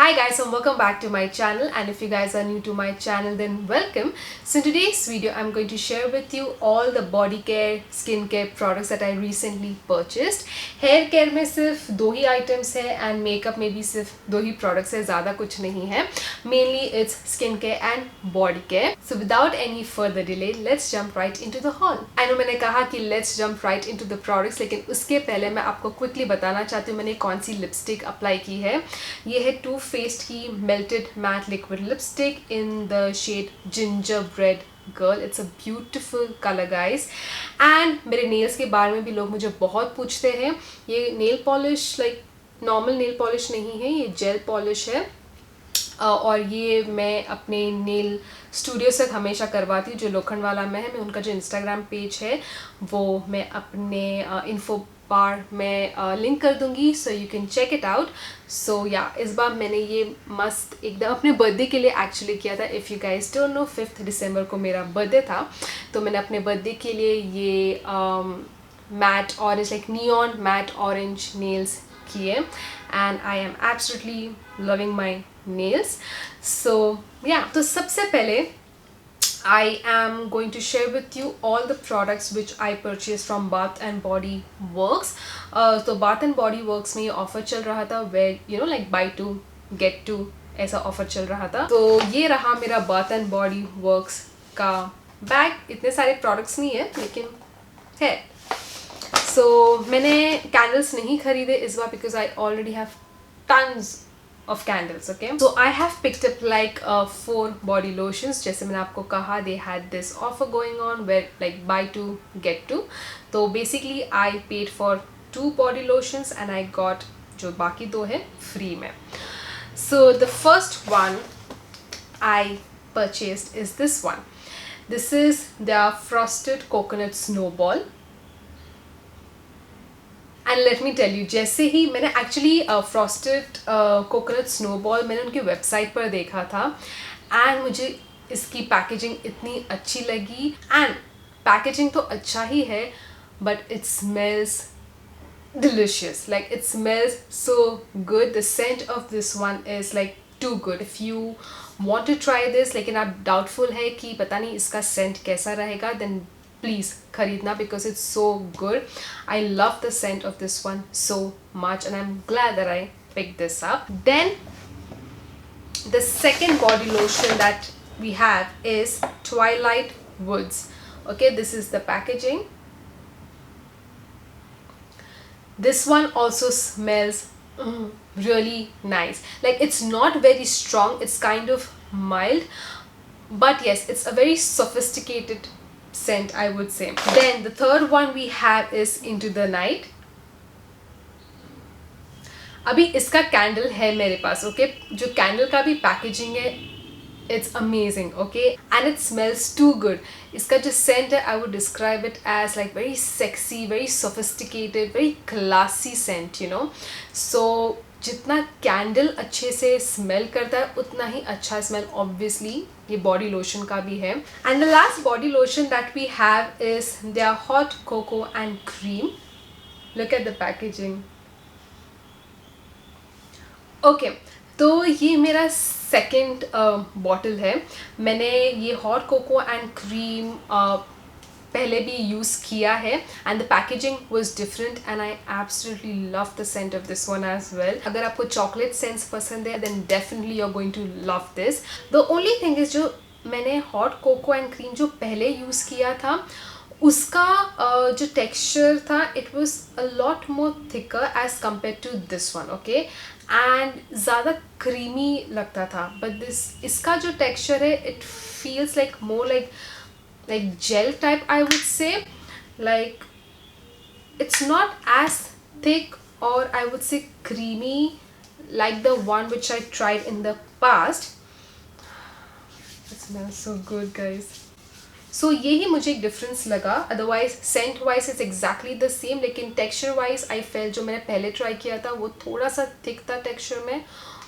Hi guys, and welcome back to my channel, and if you guys are new to my channel then welcome. So in today's video I'm going to share with you all the body care, skin care products that I recently purchased. Hair care में सिर्फ दो ही items है and makeup में भी सिर्फ दो ही products है, ज़्यादा कुछ नहीं है. Mainly it's skin care and body care. So without any further delay, let's jump right into the haul. I know मैंने कहा कि let's jump right into the products, लेकिन उसके पहले मैं आपको quickly बताना चाहती हूँ मैंने कौन सी लिपस्टिक अप्लाई की है. ये है टू फेस्ड की melted matte liquid lipstick in the shade gingerbread girl. It's a beautiful color guys. And मेरे nails के बारे में भी लोग मुझे बहुत पूछते हैं. ये nail polish like normal nail polish नहीं है, ये gel polish है. और ये मैं अपने नेल स्टूडियो से हमेशा करवाती हूँ जो लोखंडवाला में है. मैं उनका जो इंस्टाग्राम पेज है वो मैं अपने इन्फो बार में लिंक कर दूँगी, so you can check it out. So या इस बार मैंने ये मस्त एकदम अपने बर्थडे के लिए एक्चुअली किया था. If you guys don't know 5 दिसंबर को मेरा बर्थडे था, तो मैंने अपने बर्थडे के लिए ये matte orange like neon matte orange nails किए and I am absolutely loving my nails. So yeah, तो सबसे पहले I am going to share with you all the products which I purchased from Bath and Body Works. तो Bath and Body Works में ये offer चल रहा था where you know like buy two get two ऐसा offer चल रहा था. तो ये रहा मेरा Bath and Body Works का बैग. इतने सारे प्रोडक्ट्स नहीं है लेकिन है. So मैंने कैंडल्स नहीं खरीदे इस बार because I already have tons of candles. Okay, so I have picked up like 4 body lotions. जैसे मैंने आपको कहा they had this offer going on where like buy two get two. तो basically I paid for 2 body lotions and I got जो बाकी दो है free में. So the first one I purchased is this one. This is their frosted coconut snowball. And let me tell you, जैसे ही मैंने actually frosted coconut snowball मैंने उनकी वेबसाइट पर देखा था एंड मुझे इसकी पैकेजिंग इतनी अच्छी लगी. एंड पैकेजिंग तो अच्छा ही है but it smells delicious. Like it smells so good. The scent of this one is like too good. If you want to try this लेकिन आप doubtful है कि पता नहीं इसका scent कैसा रहेगा, then please kharidna because it's so good. I love the scent of this one so much and I'm glad that I picked this up. Then the second body lotion that we have is Twilight Woods. Okay, this is the packaging. This one also smells really nice. Like it's not very strong, it's kind of mild, but yes, it's a very sophisticated scent I would say. Then the third one we have is Into the Night. अभी इसका candle है मेरे पास. Okay, जो candle का भी packaging है it's amazing. Okay, and it smells too good. इसका जो सेंट है I would describe it as like very sexy, very sophisticated, very classy scent you know. So जितना कैंडल अच्छे से स्मेल करता है उतना ही अच्छा स्मेल ऑब्वियसली ये बॉडी लोशन का भी है. And the last body lotion that we have is their hot cocoa and cream. Look at the packaging. Okay, तो ये मेरा सेकेंड बॉटल है. मैंने ये हॉट कोको एंड क्रीम पहले भी यूज़ किया है and the packaging was different and I absolutely love the scent of this one as well. अगर आपको चॉकलेट सेंट्स पसंद है then definitely you are going to love this. The only thing is जो मैंने hot cocoa and cream जो पहले use किया था उसका जो टेक्सचर था it was a lot more thicker as compare to this one. Okay, and ज़्यादा क्रीमी लगता था बट इसका जो टेक्सचर है it feels like more like gel type I would say. Like it's not as thick or I would say creamy like the one which I tried in the past. It smells so good guys. So यही मुझे एक difference लगा. Otherwise scent wise is exactly the same लेकिन texture wise I fell जो मैंने पहले try किया था वो थोड़ा सा थिक था टेक्सचर में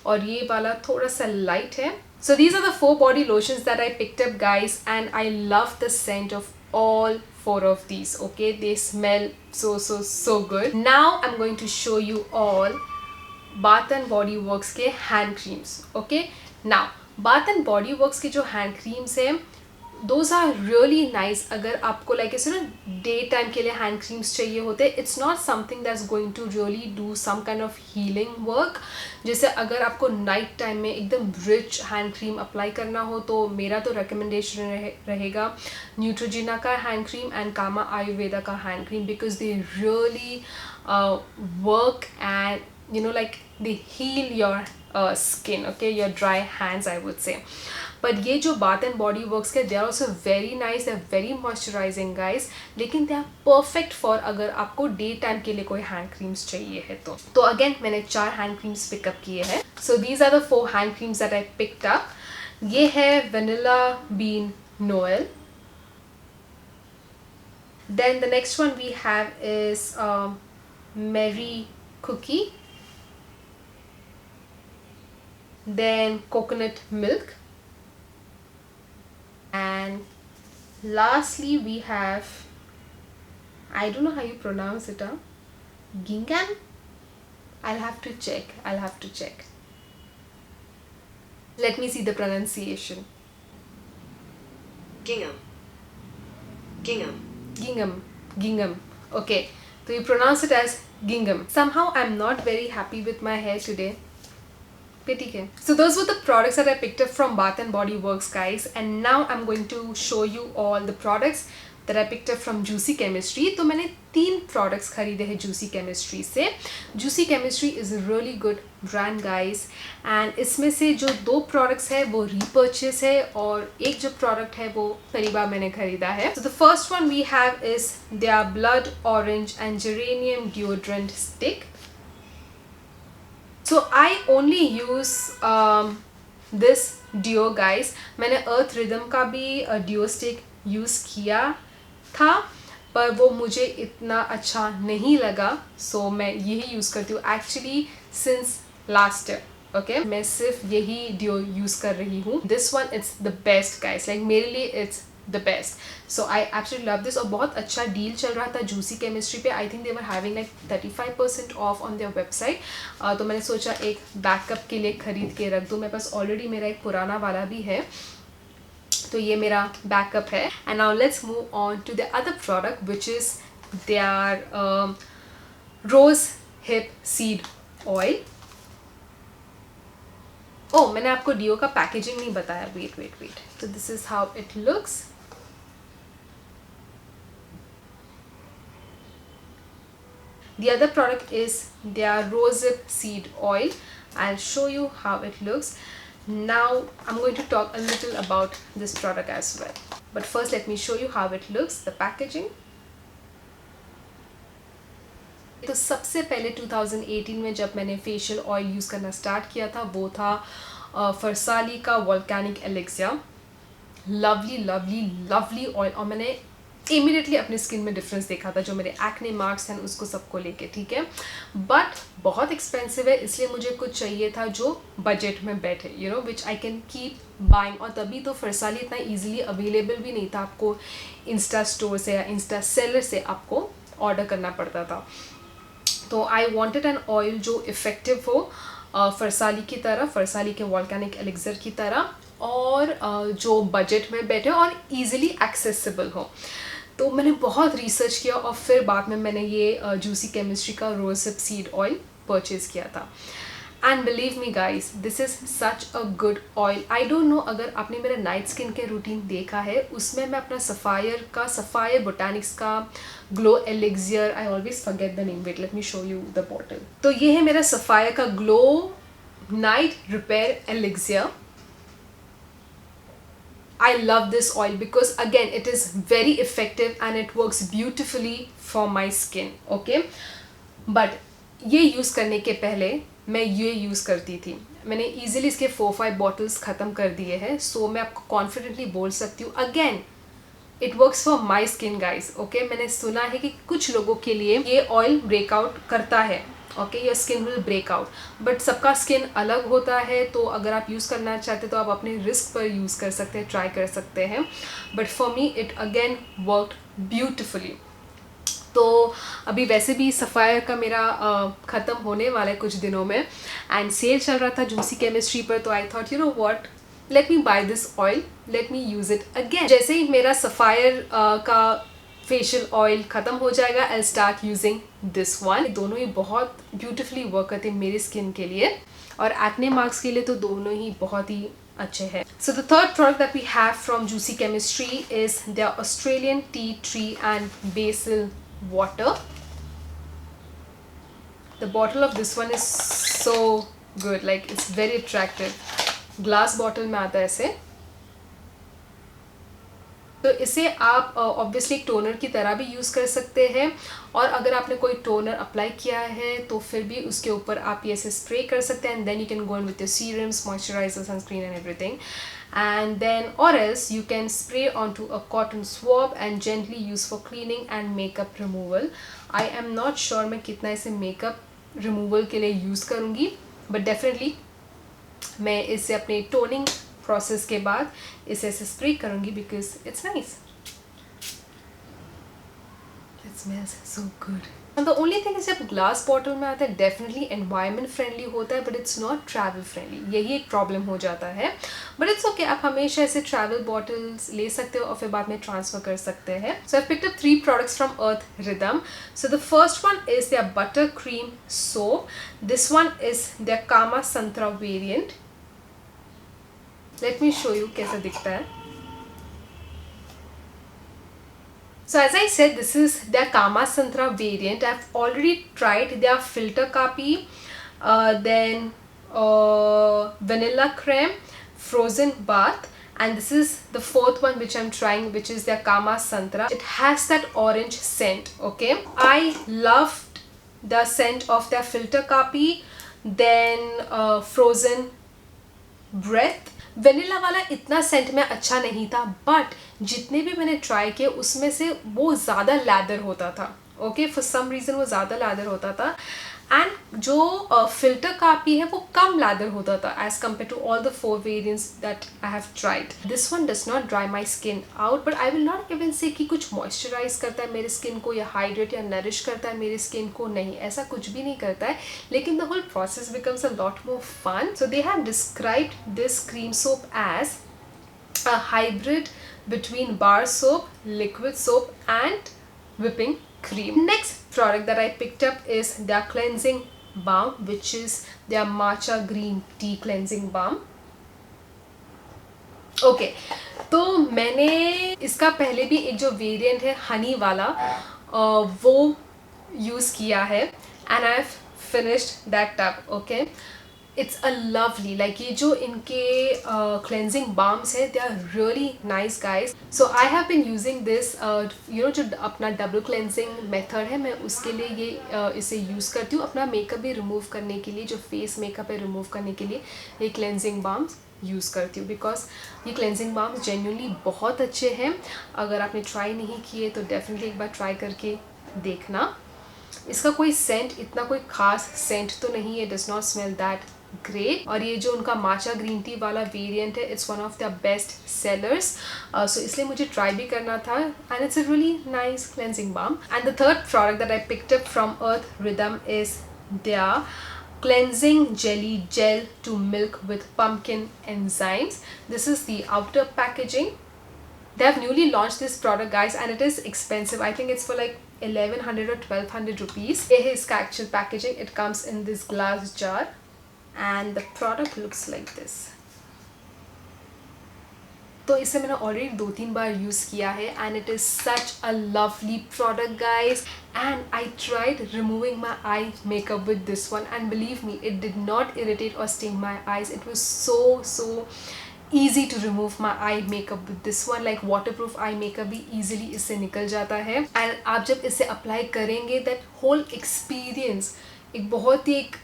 और ये वाला थोड़ा सा लाइट है. So these are the 4 body lotions that I picked up guys and I love the scent of all 4 of these. Okay, they smell so good. Now I'm going to show you all bath and body works के hand creams. Okay, now bath and body works के जो hand creams हैं, those are really nice. अगर आपको like ऐसे ना day time के लिए हैंड क्रीम्स चाहिए होते, it's not something that's going to really do some kind of healing work. जैसे अगर आपको नाइट टाइम में एकदम रिच हैंड क्रीम अप्लाई करना हो तो मेरा तो रिकमेंडेशन रहेगा न्यूट्रोजिना का हैंड क्रीम एंड कामा आयुर्वेदा का hand cream, because they really work and you know like they heal your skin, okay, your dry hands I would say. But ये जो बाथ एंड बॉडी वर्क्स के, they are also very nice, they are very moisturising guys, लेकिन they are perfect for अगर आपको day time के लिए कोई hand creams चाहिए है तो अगेन मैंने 4 हैंड क्रीम्स पिकअप किए हैं. So these are the 4 hand creams that I picked up. ये है vanilla bean noel. Then the next one we have is merry cookie. Then coconut milk, and lastly we have, I don't know how you pronounce it, gingham. I'll have to check. Let me see the pronunciation. Gingham. Okay, so you pronounce it as gingham. Somehow I'm not very happy with my hair today. So those were the products that I picked up from Bath and Body Works guys, and now I'm going to show you all the products that I picked up from Juicy Chemistry. तो मैंने 3 products खरीदे हैं Juicy Chemistry से. Juicy Chemistry is a really good brand guys, and इसमें से जो 2 products है वो repurchase है और एक जो product है वो पहली बार मैंने खरीदा है. So the first one we have is their Blood Orange and Geranium Deodorant Stick. So I only use this Deo guys. मैंने Earth Rhythm का भी Deo stick यूज़ किया था, पर वो मुझे इतना अच्छा नहीं लगा, so मैं यही यूज़ करती हूँ actually since last year. Okay, मैं सिर्फ यही Deo यूज़ कर रही हूँ. This one it's the best guys, like मेरे लिए it's the best. So I absolutely love this. और बहुत अच्छा डील चल रहा था जूसी केमिस्ट्री पे. I think they were having like 35% of on their website. तो मैंने सोचा एक बैकअप के लिए ख़रीद के रख दूँ. मेरे पास ऑलरेडी मेरा एक पुराना वाला भी है, तो ये मेरा बैकअप है. And now let's move on to the other product which is their rose hip seed oil. Oh, मैंने आपको डियो का पैकेजिंग नहीं बताया. Wait. So this is how it looks. The other product is their rosehip seed oil. I'll show you how it looks. Now I'm going to talk a little about this product as well. But first let me show you how it looks, the packaging. तो सबसे पहले 2018 में जब मैंने facial oil use करना start किया था वो था फरसाली का वोल्केनिक एलिक्सिया. लवली ऑयल, और मैंने इमीडिएटली अपने स्किन में डिफरेंस देखा था, जो मेरे एक्ने मार्क्स हैं उसको सबको लेके, ठीक है. बट बहुत एक्सपेंसिव है, इसलिए मुझे कुछ चाहिए था जो बजट में बैठे, you know, which I can keep buying. और तभी तो फरसाली इतना ईजिली अवेलेबल भी नहीं था, आपको इंस्टा स्टोर से या इंस्टा सेलर से आपको ऑर्डर करना पड़ता था. तो आई वॉन्टेड एन ऑयल जो इफ़ेक्टिव हो फरसाली की तरह, फरसाली के वोल्केनिक एलिक्सर की तरह, और जो बजट में बैठे और ईज़िली एक्सेसिबल हो. तो मैंने बहुत रिसर्च किया और फिर बाद में मैंने ये जूसी केमिस्ट्री का रोज़हिप सीड ऑयल परचेज़ किया था. And believe me guys, this is such a good oil. I don't no अगर आपने मेरा नाइट स्किन केयर रूटीन देखा है, उसमें मैं अपना सफ़ायर बोटानिक्स का glow elixir, I always forget the name, wait let me show you the bottle. तो ये है मेरा सफ़ायर का glow night repair elixir. I love this oil because again it is very effective and it works beautifully for my skin. Okay, but ये use करने के पहले मैं ये यूज़ करती थी. मैंने easily इसके 4-5 बॉटल्स ख़त्म कर दिए हैं, सो मैं आपको कॉन्फिडेंटली बोल सकती हूँ again it works for my skin guys. Okay, मैंने सुना है कि कुछ लोगों के लिए ये ऑयल ब्रेकआउट करता है. Okay, your skin will break out, but सबका स्किन अलग होता है, तो अगर आप यूज़ करना चाहते तो आप अपने रिस्क पर यूज़ कर सकते हैं, ट्राई कर सकते हैं. But for me it again worked beautifully. तो अभी वैसे भी सफ़ायर का मेरा ख़त्म होने वाला है कुछ दिनों में, एंड सेल चल रहा था जूसी केमिस्ट्री पर, तो I thought you know what, let me buy this oil, let me use it again. जैसे ही मेरा सफ़ायर का फेशियल ऑयल ख़त्म हो जाएगा, I start using this one. दोनों ही बहुत ब्यूटिफुली वर्क करते हैं मेरी स्किन के लिए, और एक्ने मार्क्स के लिए तो दोनों ही बहुत ही अच्छे हैं। So the third product that we have from Juicy Chemistry is their Australian tea tree and basil water. The bottle of this one is so good, like it's very attractive. Glass bottle में आता है ऐसे। तो इसे आप obviously एक toner की तरह भी यूज़ कर सकते हैं, और अगर आपने कोई टोनर अप्लाई किया है तो फिर भी उसके ऊपर आप ये ऐसे स्प्रे कर सकते हैं, and then you can go in with your serums, moisturiser, sunscreen and everything, and then or else you can spray onto a cotton swab and gently use for cleaning and makeup removal. I am not sure मैं कितना इसे makeup removal के लिए use करूँगी, but definitely मैं इसे अपने toning process के बाद इसे ऐसे स्प्रे करूँगी because it's nice. It smells so good. And the only thing is जब ग्लास बॉटल में आता है डेफिनेटली एनवायरनमेंट फ्रेंडली होता है, but it's not travel friendly, यही एक प्रॉब्लम हो जाता है। बट इट्स ओके, आप हमेशा ऐसे ट्रैवल बॉटल्स ले सकते हो और फिर बाद में ट्रांसफर कर सकते हैं। So I picked up 3 products from Earth Rhythm. So the first one is their butter cream soap. This one is their Kama Santra variant. Let me show you कैसा दिखता है। So as I said, this is their Kama Santra variant. I've already tried their filter kapi, then vanilla creme, frozen bath, and this is the 4th one which I'm trying, which is their Kama Santra. It has that orange scent, okay? I loved the scent of their filter kapi, then frozen breath. Vanilla वाला इतना Saint में अच्छा नहीं था, but जितने भी मैंने try किए उसमें से वो ज़्यादा लैदर होता था, ओके, फॉर सम रीज़न वो ज़्यादा लैदर होता था, एंड जो फिल्टर कापी है वो कम लैदर होता था as compare to all the 4 variants that I have tried. This one does not dry my skin out, but I will not even say कि कुछ मॉइस्चराइज करता है मेरे स्किन को या हाइड्रेट या नरिश करता है मेरी स्किन को, नहीं, ऐसा कुछ भी नहीं करता है, लेकिन the whole process becomes a lot more fun. So they have described this cream soap as a hybrid between bar soap, liquid soap and whipping cream. Next product that I picked up is their cleansing balm, which is their matcha green tea cleansing balm. Okay, तो मैंने इसका पहले भी एक जो variant है हनी वाला वो यूज़ किया है, and I have finished that tub, okay. It's a lovely, like ये जो इनके क्लेंजिंग बाम्स है, they are really nice guys. So I have been using this, you know, जो अपना डबल क्लेंजिंग मेथड है, मैं उसके लिए ये इसे यूज़ करती हूँ अपना मेकअप भी रिमूव करने के लिए, जो फेस मेकअप है रिमूव करने के लिए ये क्लेंजिंग बाम्स यूज़ करती हूँ, बिकॉज ये क्लेंजिंग बाम्स जेन्युइनली बहुत अच्छे हैं। अगर आपने ट्राई नहीं किए तो डेफिनेटली एक बार ट्राई करके देखना। इसका कोई सेंट, इतना कोई खास सेंट तो नहीं है, does not smell that great, और ये जो उनका माचा ग्रीन टी वाला वेरिएंट है, it's one of the best sellers, so इसलिए मुझे ट्राई भी करना था, and it's a really nice cleansing balm. And the third product that I picked up from Earth Rhythm is their cleansing jelly gel to milk with pumpkin enzymes. This is the outer packaging. They have newly launched this product, guys, and it is expensive. I think it's for like 1100 or 1200 rupees. Here is the actual packaging. It comes in this glass jar, and the product looks like this. तो इसे मैंने already 2-3 बार use किया है, and it is such a lovely product guys, and I tried removing my eye makeup with this one, and believe me, it did not irritate और sting my eyes. It was so easy to remove my eye makeup with this one. like waterproof eye makeup भी easily इससे निकल जाता है, and आप जब इसे apply करेंगे, that whole experience एक बहुत ही एक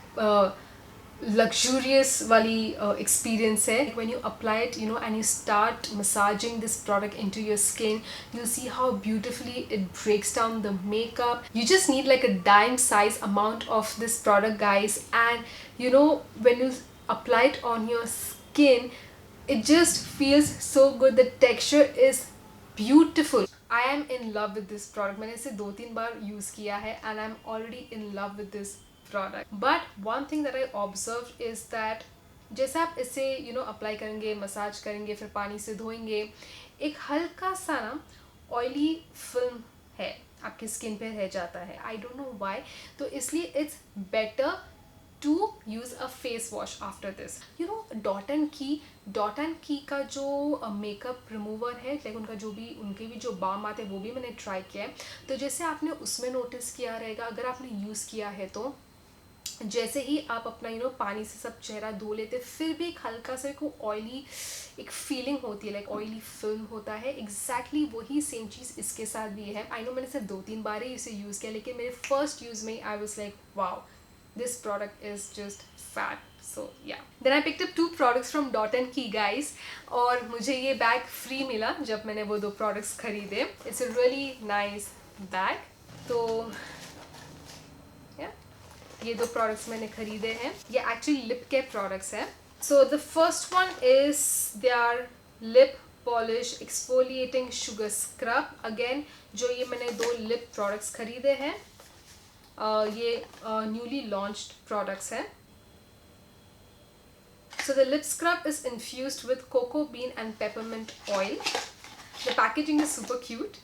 luxurious वाली experience है. When you apply it, you know, and you start massaging this product into your skin, you'll see how beautifully it breaks down the makeup. You just need like a dime size amount of this product, guys, and you know, when you apply it on your skin, it just feels so good. The texture is beautiful. I am in love with this product. मैंने इसे 2-3 बार use किया है and I am already in love with this product. But one thing that I observe is that जैसे आप इसे apply करेंगे, massage करेंगे, फिर पानी से धोएंगे, एक हल्का सा ना ऑयली फिल्म है आपकी स्किन पे रह जाता है. आई डोंट नो वाई. तो इसलिए it's better to use a face wash after this. Dot and की का जो मेकअप रिमूवर है, लाइक उनका जो भी उनके भी जो बाम आते हैं वो भी मैंने ट्राई किया है. तो जैसे आपने उसमें नोटिस किया रहेगा, अगर आपने यूज़ किया है तो जैसे ही आप अपना पानी से सब चेहरा धो लेते, फिर भी एक हल्का सा को ऑयली एक फीलिंग होती है, लाइक ऑयली फिल्म होता है. एग्जैक्टली वही सेम चीज़ इसके साथ भी है. आई नो मैंने सिर्फ 2-3 बार ही इसे यूज़ किया, लेकिन मेरे फर्स्ट यूज़ में आई was like wow, this product is just fat. So yeah, then I picked up 2 products from Dot and Key guys, और मुझे ये बैग फ्री मिला जब मैंने वो 2 products खरीदे. It's a really nice bag. तो yeah, ये 2 products मैंने खरीदे हैं. ये actually lip care products हैं. So the first one is their lip polish exfoliating sugar scrub. Again जो ये मैंने 2 lip products खरीदे हैं, ये न्यूली लॉन्च्ड प्रोडक्ट्स हैं. So the lip scrub is infused with cocoa bean and peppermint oil. The packaging is super cute.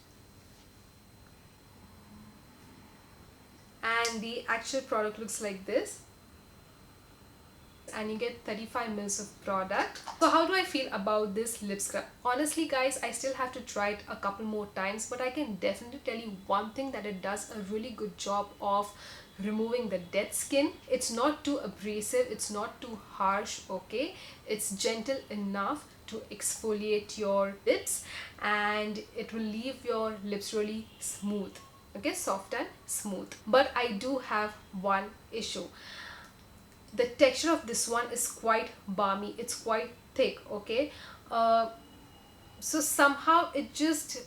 And the actual product looks like this. And you get 35 mils of product. So how do I feel about this lip scrub? Honestly guys, I still have to try it a couple more times, but I can definitely tell you one thing, that it does a really good job of removing the dead skin. It's not too abrasive, it's not too harsh, okay? It's gentle enough to exfoliate your lips, and it will leave your lips really smooth, okay, soft and smooth. But I do have one issue. The texture of this one is quite balmy, it's quite thick, okay? So somehow it just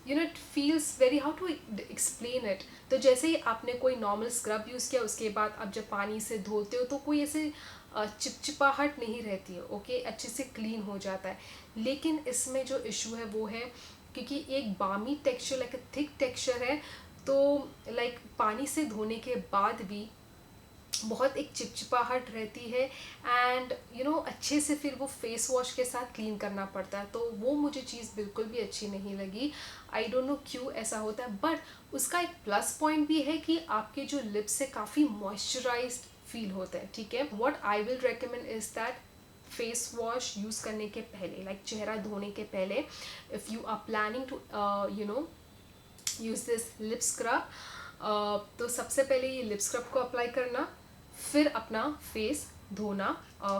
it feels very, how to explain it. तो जैसे ही आपने कोई normal scrub use किया, उसके बाद आप जब पानी से धोते हो तो कोई ऐसे चिपचिपाहट नहीं रहती है, ओके, अच्छे से क्लीन हो जाता है. लेकिन इसमें जो इशू है वो है क्योंकि एक बामी टेक्सचर, लाइक थिक टेक्सचर है, तो लाइक पानी से धोने के बाद भी बहुत एक चिपचिपाहट रहती है, एंड अच्छे से फिर वो फेस वॉश के साथ क्लीन करना पड़ता है. तो वो मुझे चीज़ बिल्कुल भी अच्छी नहीं लगी. आई डोंट नो क्यों ऐसा होता है. बट उसका एक प्लस पॉइंट भी है कि आपके जो लिप्स से काफ़ी मॉइस्चराइज्ड फील होता है, ठीक है. What I will recommend is that face wash use करने के पहले, लाइक चेहरा धोने के पहले, if you are planning to use this lip scrub, तो सबसे पहले ये लिप स्क्रब को अप्लाई करना, फिर अपना फेस धोना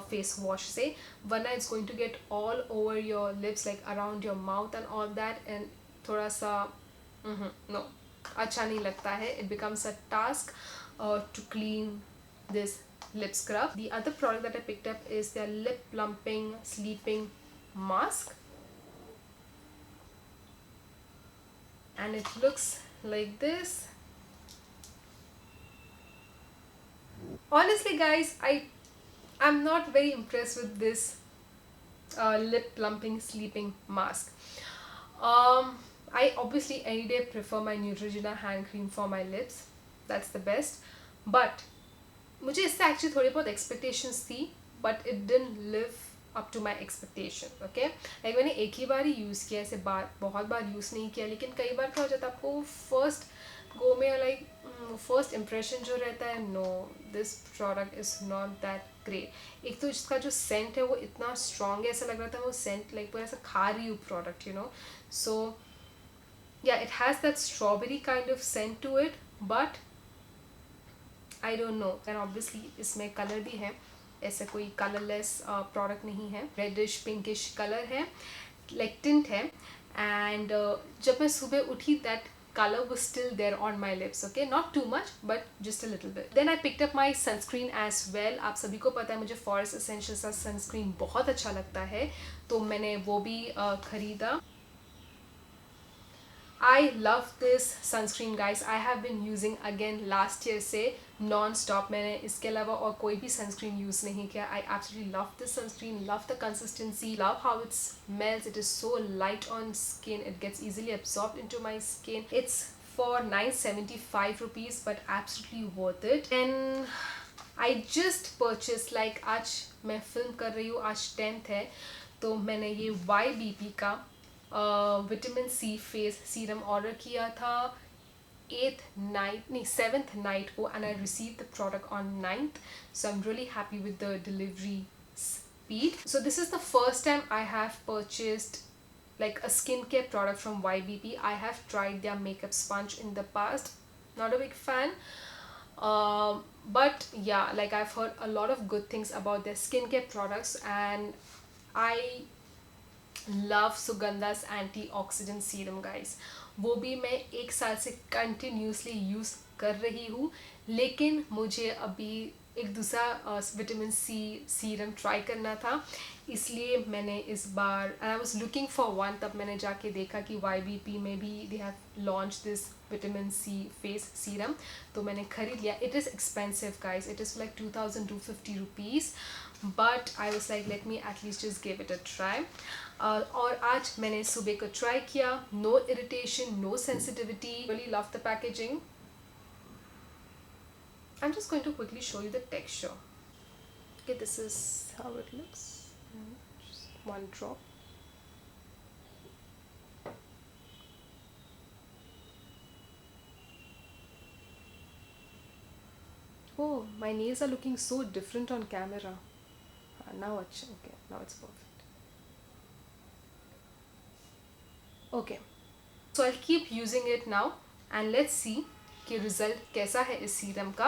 फेस वॉश से, वरना it's going to get all over your lips, like around your mouth and all that, and थोड़ा सा नो अच्छा नहीं लगता है. It becomes a task to clean this lip scrub. The other product that I picked up is their lip plumping sleeping mask, and it looks like this. Honestly guys, I'm not very impressed with this lip plumping sleeping mask. I obviously any day prefer my Neutrogena hand cream for my lips, that's the best, but मुझे इससे actually थोड़ी बहुत expectations थी, but it didn't live up to my expectation, okay. Like मैंने एक ही बार ही use किया, ऐसे बहुत बार यूज़ नहीं किया, लेकिन कई बार क्या हो जाता है आपको फर्स्ट गो में, लाइक फर्स्ट इम्प्रेशन जो रहता है, no this product is not that great. एक तो इसका जो सेंट है वो इतना स्ट्रॉन्ग है, ऐसा लग रहा था वो सेंट लाइक वो ऐसा खा रही हूँ product, so yeah it has that strawberry kind of scent to it, but I don't know. And obviously इसमें कलर भी है, ऐसा कोई कलरलेस प्रोडक्ट नहीं है, रेडिश पिंकिश कलर है, लाइक टिंट है. एंड जब मैं सुबह उठी that color was still there on my lips, okay, not too much but just a little bit. Then I picked up my sunscreen as well. आप सभी को पता है मुझे Forest Essentials का सनस्क्रीन बहुत अच्छा लगता है, तो मैंने वो भी खरीदा. I love this sunscreen guys. I have been using again last year से non-stop. मैंने इसके अलावा और कोई भी sunscreen use नहीं किया. I absolutely love this sunscreen, love the consistency, love how it smells. It is so light on skin. It gets easily absorbed into my skin. It's for 975 rupees but absolutely worth it. And I just purchased, like आज मैं film कर रही हूँ, आज 10th है, तो मैंने ये YBP का vitamin C face serum order किया था 7th नाइट को, and I receive the product on 9th. So I am really happy with the delivery speed. So this is the first time I have purchased like a skincare product from YBP. I have tried their makeup sponge in the past. Not a big fan. But yeah, like I've heard a lot of good things about their skincare products, and I love Sugandha's antioxidant serum guys. वो भी मैं 1 साल से continuously use कर रही हूँ, लेकिन मुझे अभी एक दूसरा विटामिन सी सीरम ट्राई करना था, इसलिए मैंने इस बार, and I was looking for one, तब मैंने जाके देखा कि YBP में भी they have launch this vitamin C face serum, तो मैंने ख़रीद लिया. It is expensive guys, it is like 2250 rupees, but I was like let me at least just give it a try. और आज मैंने सुबह को ट्राई किया. No irritation, no sensitivity, really love the packaging. I'm just going to quickly show you the texture. Okay, this is how it looks. Just one drop. Oh, my nails are looking so different on camera. Now it's okay. Now it's perfect. Okay, so I'll keep using it now, and let's see कि result कैसा है इस serum का.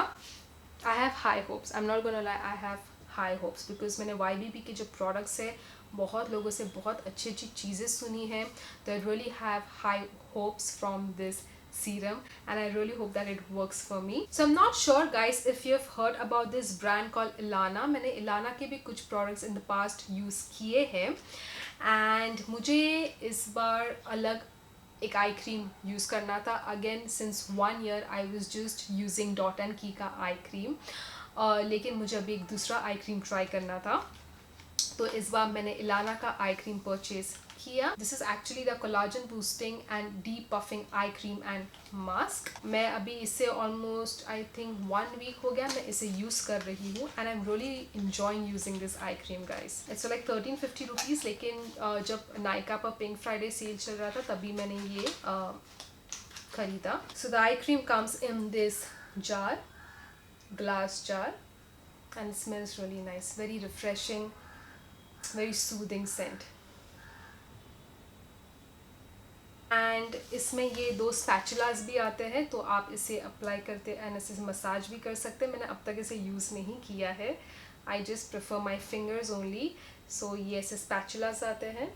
I have high hopes, I am not gonna lie, I have high hopes, because मैंने YBP के जो products है बहुत लोगों से बहुत अच्छी अच्छी चीज़ें सुनी हैं. तो I really have high hopes from this serum, and I really hope that it works for me. So I'm not sure guys if you have heard about this brand called Ilana. मैंने Ilana के भी कुछ products in the past use किए हैं, and मुझे इस बार अलग एक आई क्रीम यूज़ करना था. Again since 1 year I was just using dot and की का आई क्रीम, लेकिन मुझे अभी एक दूसरा आई क्रीम ट्राई करना था, तो इस बार मैंने इलाना का आई क्रीम परचेज किया. This is actually the collagen boosting and deep puffing eye cream and mask. मैं अभी इससे ऑलमोस्ट आई थिंक 1 week हो गया मैं इसे यूज़ कर रही हूँ, and I am really enjoying using this eye cream guys. It's like 1350 rupees, लेकिन जब नायका पर पिंक फ्राइडे सेल चल रहा था तभी मैंने ये खरीदा. So the eye cream comes in this jar, glass jar, and it smells really nice, very refreshing, very soothing scent. And इसमें ये 2 स्पैचुलास भी आते हैं, तो आप इसे अप्लाई करते एंड इसे मसाज भी कर सकते हैं. मैंने अब तक इसे यूज़ नहीं किया है, I just prefer my fingers only. So ये ऐसे स्पैचुलास आते हैं.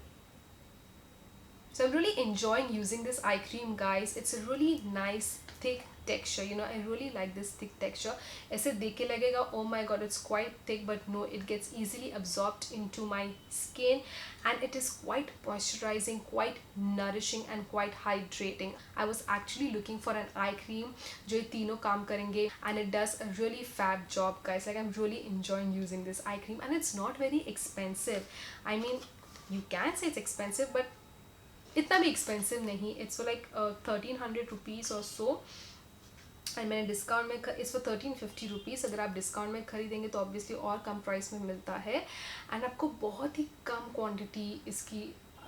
So I'm really enjoying using this eye cream guys. It's a really nice thick texture, you know, I really like this thick texture. ऐसे देख के लगेगा oh my god it's quite thick, but no, it gets easily absorbed into my skin, and it is quite moisturizing, quite nourishing and quite hydrating. I was actually looking for an eye cream जो ये तीनों काम करेंगे, and it does a really fab job guys. Like I'm really enjoying using this eye cream, and it's not very expensive. I mean, you can say it's expensive, but इतना भी expensive नहीं. It's for like 1300 rupees और सो, and मैंने discount में it's for 1350 rupees. अगर आप discount में ख़रीदेंगे तो ऑब्वियसली और कम प्राइस में मिलता है, एंड आपको बहुत ही कम क्वांटिटी इसकी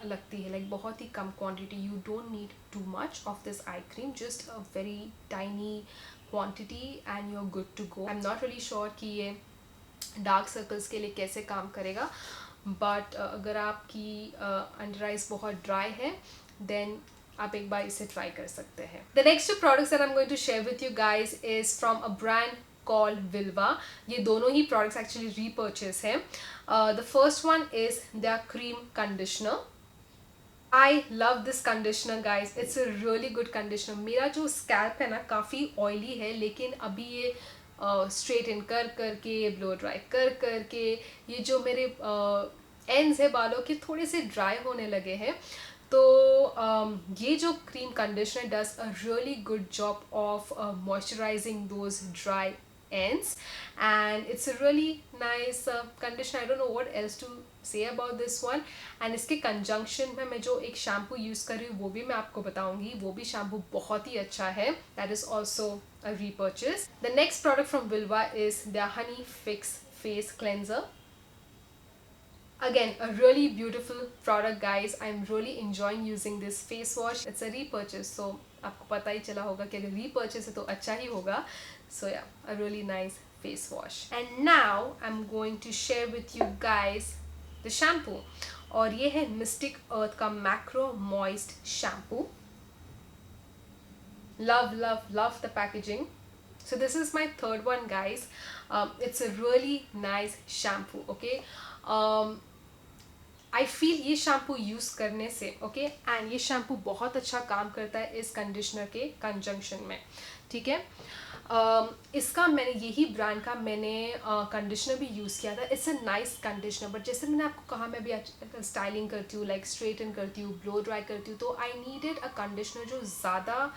लगती है, लाइक बहुत ही कम quantity. You don't need too much of this eye cream, just a very tiny quantity and you are good to go. I am not really sure कि ये डार्क सर्कल्स के लिए कैसे काम करेगा, बट अगर आपकी अंडर आइज बहुत ड्राई है देन आप एक बार इसे ट्राई कर सकते हैं. The next products that I am going to share with you guys is from a brand called Vilvah. ये दोनों ही प्रोडक्ट्स एक्चुअली रीपर्चेज हैं. The first one is the cream conditioner. I love this conditioner guys, it's a really good conditioner. मेरा जो scalp है ना काफ़ी oily है, लेकिन अभी ये स्ट्रेट इन कर करके, ब्लो ड्राई कर करके, ये जो मेरे एंड्स है बालों के थोड़े से ड्राई होने लगे हैं. तो ये जो cream conditioner does a really good job of moisturising those dry ends, and it's a really nice conditioner. I don't know what else to say about this one. And इसके कंजंक्शन में मैं जो एक शैम्पू यूज़ कर रही हूँ वो भी मैं आपको बताऊंगी. वो भी शैम्पू बहुत ही अच्छा है. That is also a repurchase. The next product from Vilva is their Honey Fix Face Cleanser. Again, a really beautiful product, guys. I'm really enjoying using this face wash. It's a repurchase, so आपको पता ही चला होगा कि अगर repurchase है तो अच्छा ही होगा. So yeah, a really nice face wash. And now I'm going to share with you guys the shampoo. और ये है Mystic Earth का Macro Moist Shampoo. Love, love, love the packaging. So this is my third one, guys. It's a really nice shampoo. Okay. I feel ये shampoo use करने से okay and ये shampoo बहुत अच्छा काम करता है इस कंडीशनर के कंजंक्शन में. ठीक है. इसका मैंने यही ब्रांड का मैंने कंडीशनर भी यूज़ किया था. It's a nice conditioner, but जैसे मैंने आपको कहा मैं भी स्टाइलिंग करती हूँ, लाइक स्ट्रेटन करती हूँ, ब्लो ड्राई करती हूँ, तो आई नीडेड अ कंडीशनर जो ज़्यादा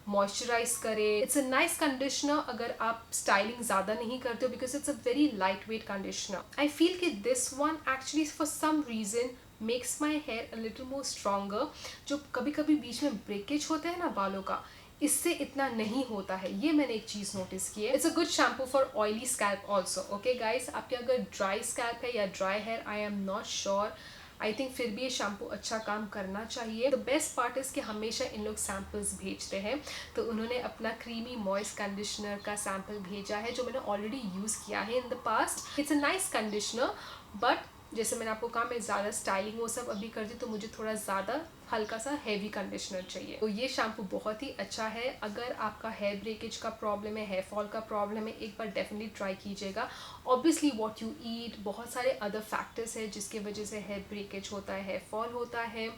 मॉइस्चराइज करे. इट्स अ नाइस कंडीशनर अगर आप स्टाइलिंग ज़्यादा नहीं करते हो, because it's a very light weight conditioner. I feel कि this one actually for some reason makes my hair a little more stronger. जो कभी कभी बीच में ब्रेकेज होता है ना बालों का, इससे इतना नहीं होता है. ये मैंने एक चीज़ नोटिस की है. It's a good shampoo for oily scalp also. Okay guys, आपके अगर ड्राई स्कैल्प है या dry hair, I am not sure, I think फिर भी ये शैम्पू अच्छा काम करना चाहिए. द बेस्ट पार्ट इज़ कि हमेशा इन लोग सैम्पल्स भेजते हैं, तो उन्होंने अपना क्रीमी मॉइस्ट कंडीशनर का सैम्पल भेजा है जो मैंने ऑलरेडी यूज़ किया है in the past. It's a nice conditioner, but जैसे मैंने आपको कहा मैं ज़्यादा स्टाइलिंग वो सब अभी करती हूँ, तो मुझे थोड़ा ज़्यादा हल्का सा हैवी कंडीशनर चाहिए. तो ये शैम्पू बहुत ही अच्छा है. अगर आपका हेयर ब्रेकेज का प्रॉब्लम है, हेयर फॉल का प्रॉब्लम है, एक बार डेफिनेटली ट्राई कीजिएगा. ऑब्वियसली व्हाट यू ईट, बहुत सारे अदर फैक्टर्स है जिसकी वजह से हेयर ब्रेकेज होता है, हेयर फॉल होता है,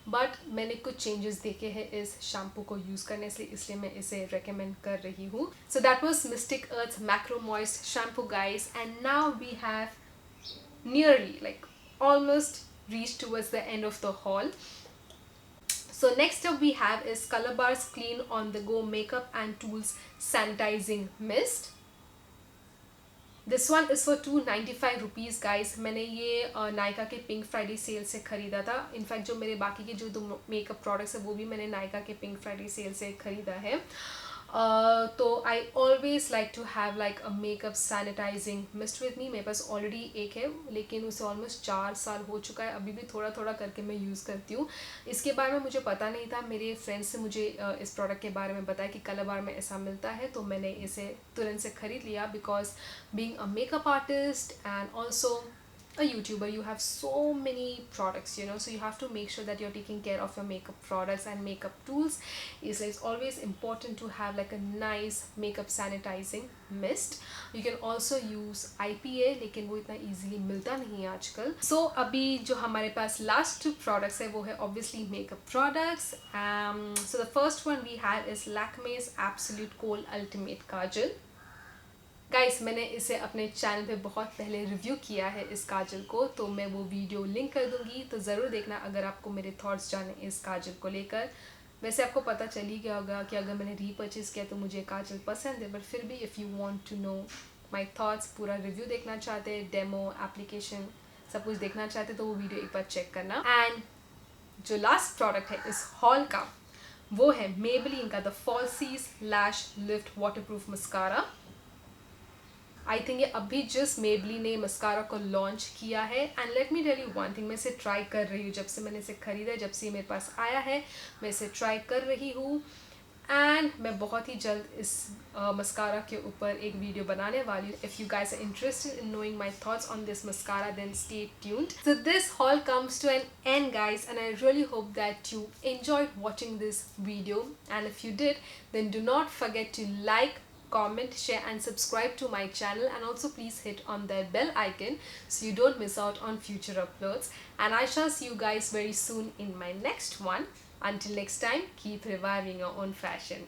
बट मैंने कुछ चेंजेस देखे हैं इस शैम्पू को यूज़ करने से, इसलिए मैं इसे रेकमेंड कर रही हूँ. So that was Mystic Earth macro moist shampoo, guys. And now we have nearly, like almost reached towards the end of the haul. So next up we have is Colorbar's Clean on the Go Makeup and Tools Sanitizing Mist. This one is for 295 rupees, guys. मैंने ये नायका के pink Friday sale से ख़रीदा था. In fact जो मेरे बाकी के जो दो मेकअप प्रोडक्ट्स है वो भी मैंने नायका के पिंक फ्राइडे सेल से ख़रीदा है. तो I always like to have like a makeup sanitising mist with me. मेरे पास ऑलरेडी एक है, लेकिन उसे ऑलमोस्ट 4 साल हो चुका है. अभी भी थोड़ा थोड़ा करके मैं यूज़ करती हूँ. इसके बारे में मुझे पता नहीं था. मेरे फ्रेंड्स से मुझे इस प्रोडक्ट के बारे में बताया कि कलरबार में ऐसा मिलता है, तो मैंने इसे तुरंत से ख़रीद लिया. Because being a makeup artist and also a YouTuber, you have so many products, you know, so you have to make sure that you're taking care of your makeup products and makeup tools. It's always important to have like a nice makeup sanitizing mist. You can also use IPA, लेकिन वो इतना easily मिलता नहीं है आजकल. So अभी जो हमारे पास last 2 products है वो है obviously makeup products. So the first one we have is Lakme's Absolute Kohl Ultimate Kajal. Guys, मैंने इसे अपने चैनल पे बहुत पहले रिव्यू किया है इस काजल को, तो मैं वो वीडियो लिंक कर दूंगी, तो ज़रूर देखना अगर आपको मेरे थॉट्स जाने इस काजल को लेकर. वैसे आपको पता चल ही गया होगा कि अगर मैंने रीपर्चेज़ किया तो मुझे काजल पसंद है, बट फिर भी if you want to know my thoughts, पूरा रिव्यू देखना चाहते हैं, डेमो एप्लीकेशन सब कुछ देखना चाहते हैं, तो वो वीडियो एक बार चेक करना. एंड जो लास्ट प्रोडक्ट है इस हॉल का वो है मेबेलिन का the fallacies lash lift waterproof mascara. I think ये अभी जस्ट मेबली ने मस्कारा को लॉन्च किया है. And let me tell you one thing, मैं इसे ट्राई कर रही हूँ. जब से मैंने इसे ख़रीदा है, जब से ये मेरे पास आया है, मैं इसे ट्राई कर रही हूँ. एंड मैं बहुत ही जल्द इस मस्कारा के ऊपर एक वीडियो बनाने वाली हूँ. If you guys are interested in knowing my thoughts on this mascara, then stay tuned. So this haul comes to an end, guys, and I really hope that you enjoyed watching this video. And if you did, then do not forget to like, comment, share and subscribe to my channel, and also please hit on that bell icon so you don't miss out on future uploads. And I shall see you guys very soon in my next one. Until next time, keep reviving your own fashion.